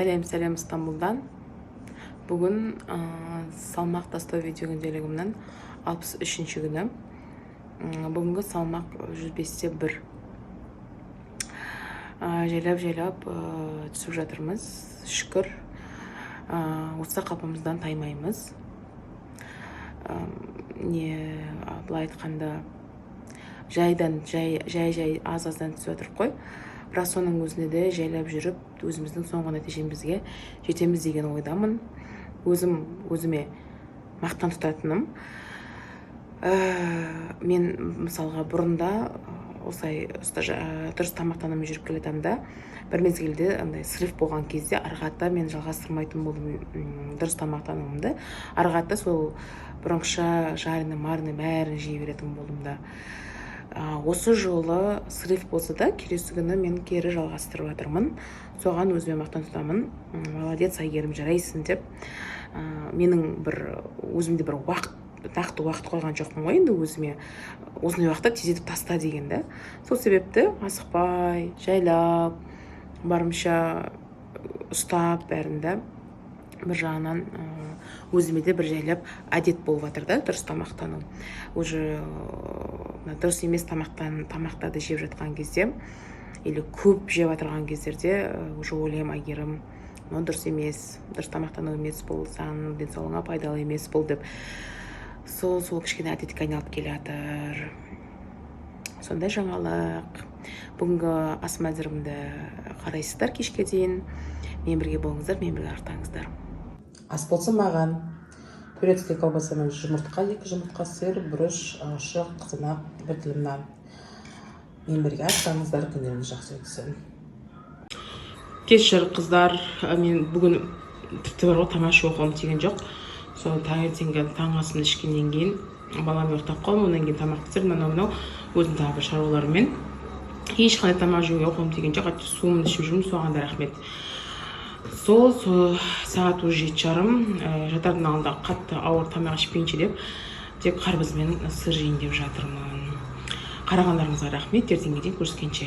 Сәлем Стамбулдан. Бүгін салмақ тастау видео күнделігімнің 63-ші күні. Бүгінгі салмақ 105-те 1. Жайлап түсіп жатырмыз. Шүкір. Осы қалпымыздан таймаймыз. Былай айтқанда жай аз-аздан түсіп жатыр қой. Бірақ соның өзіне де жайлап жүріп, өзіміздің соңғы нәтижемізге жетеміз деген ойдамын. Өзіме мақтан тұтатыным. Мен мысалға бұрында осылай дұрыс тамақтанумен жүріп келе жатамда, бір мезгілде андай срыв болған кезде арғата мен жалғастырмайтын болдым дұрыс тамақтануымды. Арғата сол бұрынғыша жарыны бәрін жей беретін болдым да. Осы жолы срыв болса да, келесі күні мен кері жалғастырып жатырмын. Соған өзіме мақтан тұтамын. Молодец, Айгерім, жарайсың деп. Менің өзімде бір нақты уақыт қойған жоқпын ғой, енді өзіме осындай уақытта тездетіп таста деген да. Сол себепті асықпай, жайлап, барымша ұстап бәрінде бір жағынан өзіме де бір жайлап әдет болып жатыр да, дұрыс тамақтану. Уже дұрыс емес тамақтарды жеп жатқан кезде, или көп жеп жатырған кездерде уже ойлаймын, Айгерім, дұрыс емес, дұрыс тамақтану емес бұл, саған денсаулығыңа пайдалы емес бұл деп. Сол кішкене әдетке айналып келе жатыр. Сондай жаңалық. Бүгінгі ас мәзірімді қарайсыздар кешке дейін. Мен бірге болыңыздар, мен бірге артаңыздар. Ас болсын маған. Турецкий колбасамен жұмыртқа, 2 жұмыртқа, сыр, бұрыш, ашық, қызанақ, бір тілім нан. Мен бірге артаңыздар, күндеріңіз жақсы өтсін. Кешір қыздар, мен бүгін тіпті бар ғой, тамаша оқуым тиген жоқ. Сол таңертеңгі таң асымды ішкеннен кейін балам ұйықтап қалдым, одан кейін тамақ пісірдім, мынау өзім тағы бір шаруалармен. Ешқандай тамақ жеуге оқуым тиген жоқ, суымды ішіп жүрмін, соған да рахмет. Сол сағат 7:30, жатардың алдында қатты ауыр тамақ ішпейінше деп, тек қарбыз бен сыр жейін деп жатырмын. Қарағандарыңызға рахмет, ертеңге дейін көріскенше.